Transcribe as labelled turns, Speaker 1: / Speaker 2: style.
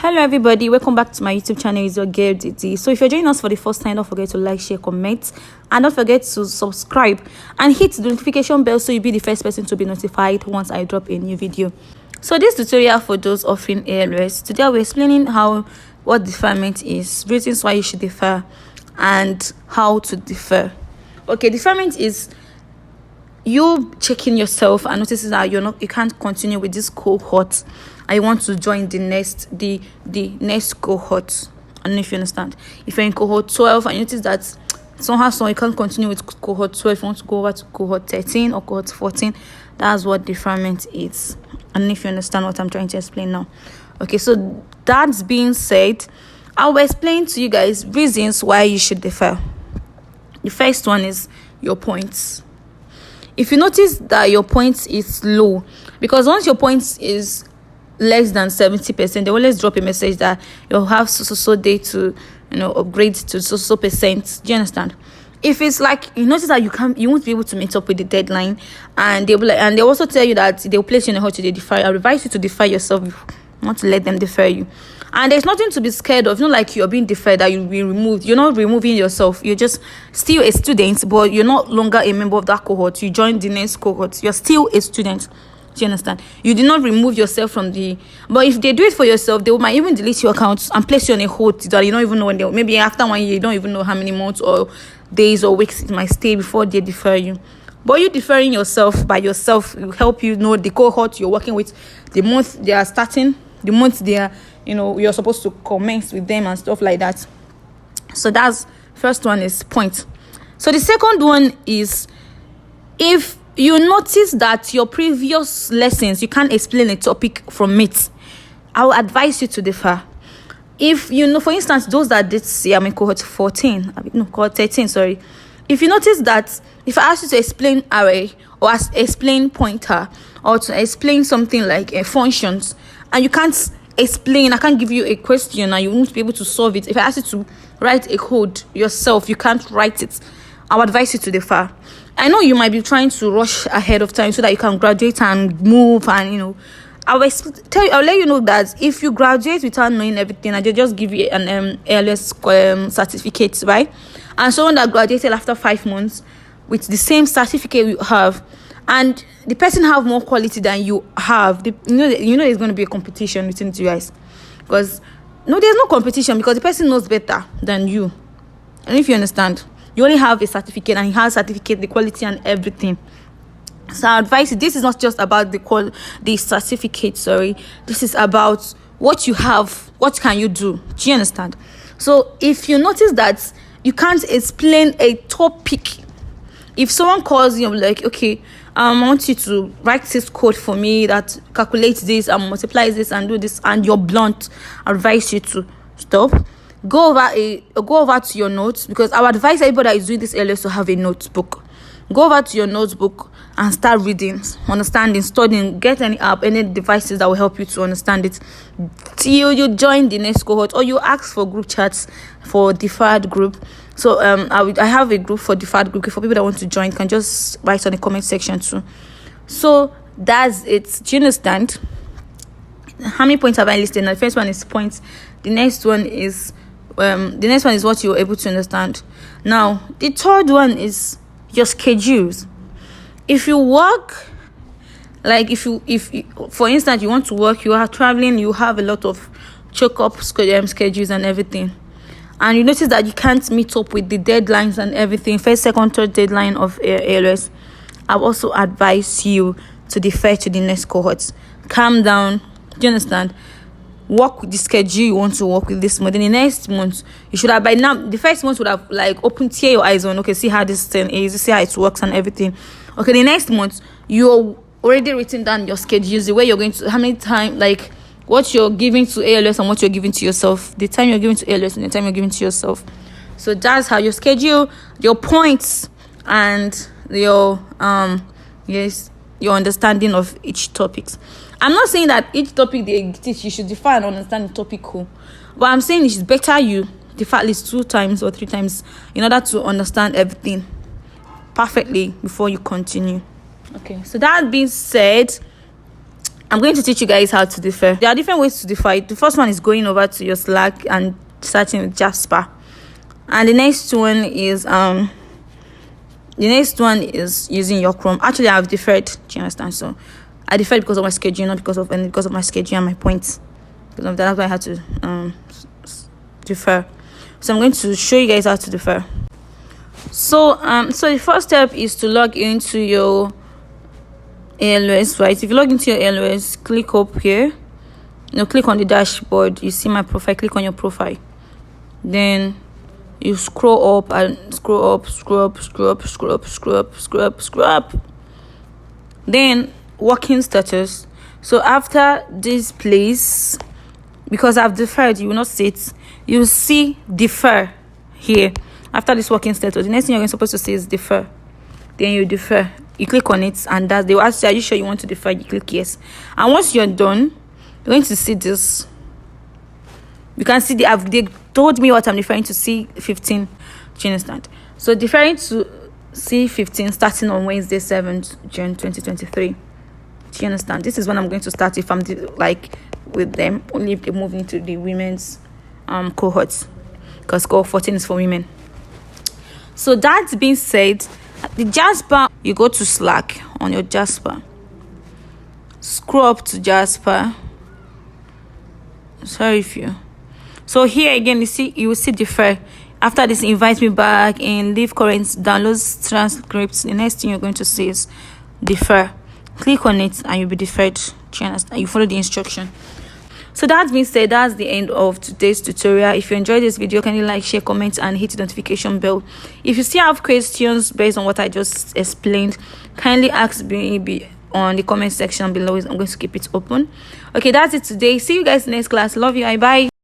Speaker 1: Hello everybody, welcome back to my YouTube channel. It's your girl Didi. So if you're joining us for the first time, don't forget to like, share, comment, and don't forget to subscribe and hit the notification bell so you'll be the first person to be notified once I drop a new video. So this tutorial for those offering ALS, today we're explaining what deferment is, reasons why you should defer, and how to defer. Okay, deferment is you checking yourself and noticing that you can't continue with this cohort and you want to join the next cohort. I don't know if you understand. If you're in cohort 12 and you notice that somehow you can't continue with cohort 12, you want to go over to cohort 13 or cohort 14, that's what deferment is. I don't know if you understand what I'm trying to explain now. Okay, so that's being said, I will explain to you guys reasons why you should defer. The first one is your points. If you notice that your points is low, because once your points is less than 70%, they always drop a message that you'll have so day to upgrade to so percent. Do you understand? If it's like you notice that you won't be able to meet up with the deadline, and they also tell you that they'll place you in a hold to defer. I advise you to defer yourself, not to let them defer you. And there's nothing to be scared of. It's not like you're being deferred that you'll be removed. You're not removing yourself. You're just still a student, but you're not longer a member of that cohort. You joined the next cohort. You're still a student. Do you understand? You did not remove yourself from the... But if they do it for yourself, they might even delete your account and place you on a hold that you don't even know when maybe after 1 year, you don't even know how many months or days or weeks it might stay before they defer you. But you deferring yourself by yourself will help you know the cohort you're working with, the month they are starting, the month they are... you're supposed to commence with them and stuff like that. So that's first one is point. So the second one is, if you notice that your previous lessons you can't explain a topic from it, I will advise you to defer. If for instance, those that did see I'm in cohort 13, sorry. If you notice that if I ask you to explain array or explain pointer or to explain something like functions and you can't explain, I can't give you a question and you won't be able to solve it. If I ask you to write a code yourself, you can't write it, I'll advise you to defer. I know you might be trying to rush ahead of time so that you can graduate and move, and I'll let you know that if you graduate without knowing everything and they just give you an ALS certificate, right? And someone that graduated after 5 months with the same certificate you have, and the person have more quality than you have, there's going to be a competition between you guys. Because there's no competition because the person knows better than you. And if you understand, you only have a certificate and he has a certificate, the quality and everything. So I advise you, this is not just about the certificate, sorry. This is about what you have, what can you do. Do you understand? So if you notice that you can't explain a topic, if someone calls you like, okay, I want you to write this code for me that calculates this and multiplies this and do this, and you're blunt, I advise you to stop. Go over to your notes, because I would advise everybody that is doing this ALS to have a notebook. Go over to your notebook and start reading, understanding, studying. Get any app, any devices that will help you to understand it till you join the next cohort, or you ask for group chats for deferred group. So I have a group for deferred group. For people that want to join, can just write on the comment section too. So that's it. Do you understand? How many points have I listed? Now, the first one is points. The next one is what you're able to understand. Now, the third one is your schedules. If you work, like if for instance you want to work, you are traveling, you have a lot of choke-up schedules and everything, and you notice that you can't meet up with the deadlines and everything, first, second, third deadline of ALS, I also advise you to defer to the next cohort. Calm down. Do you understand? Work with the schedule you want to work with this month. In the next month, you should have by now. The first month would have tear your eyes on. Okay, see how this thing is, see how it works and everything. Okay, the next month you're already written down your schedules, the way you're going to, how many time, what you're giving to ALS and what you're giving to yourself, the time you're giving to ALS and the time you're giving to yourself. So that's how your schedule, your points, and your understanding of each topics. I'm not saying that each topic they teach you should define and understand the topic whole, but I'm saying it's better you defer at least 2 times or 3 times in order to understand everything perfectly before you continue. Okay, so that being said, I'm going to teach you guys how to defer. There are different ways to defer. The first one is going over to your Slack and starting with Jasper, and the next one is using your Chrome. Actually, I've deferred. Do you understand? So I deferred because of my schedule, not because of my schedule and my points. Because of that, that's why I had to defer. So I'm going to show you guys how to defer. So the first step is to log into your ALS, right? If you log into your ALS, click up here. Click on the dashboard. You see my profile. Click on your profile. Then you scroll up and scroll up. Then working status. So after this place, because I've deferred, you will not see it. You will see defer here. After this working status, the next thing you're supposed to see is defer. Then you defer. You click on it, and that they will ask you, are you sure you want to defer? You click yes. And once you're done, you're going to see this. You can see they told me what I'm deferring to C15. Do you understand? So deferring to C15 starting on Wednesday, 7th June 2023. Do you understand? This is when I'm going to start if I'm with them, only if they move into the women's cohorts, because cohort 14 is for women. So that being said, the Jasper, you go to Slack on your Jasper, scroll up to Jasper. Sorry if you. So here again, you will see defer. After this, invite me back and leave current downloads transcripts. The next thing you're going to see is defer. Click on it and you'll be deferred. You follow the instruction. So that being said, that's the end of today's tutorial. If you enjoyed this video, kindly like, share, comment, and hit the notification bell. If you still have questions based on what I just explained, kindly ask me on the comment section below. I'm going to keep it open. Okay, that's it today. See you guys in the next class. Love you. Bye.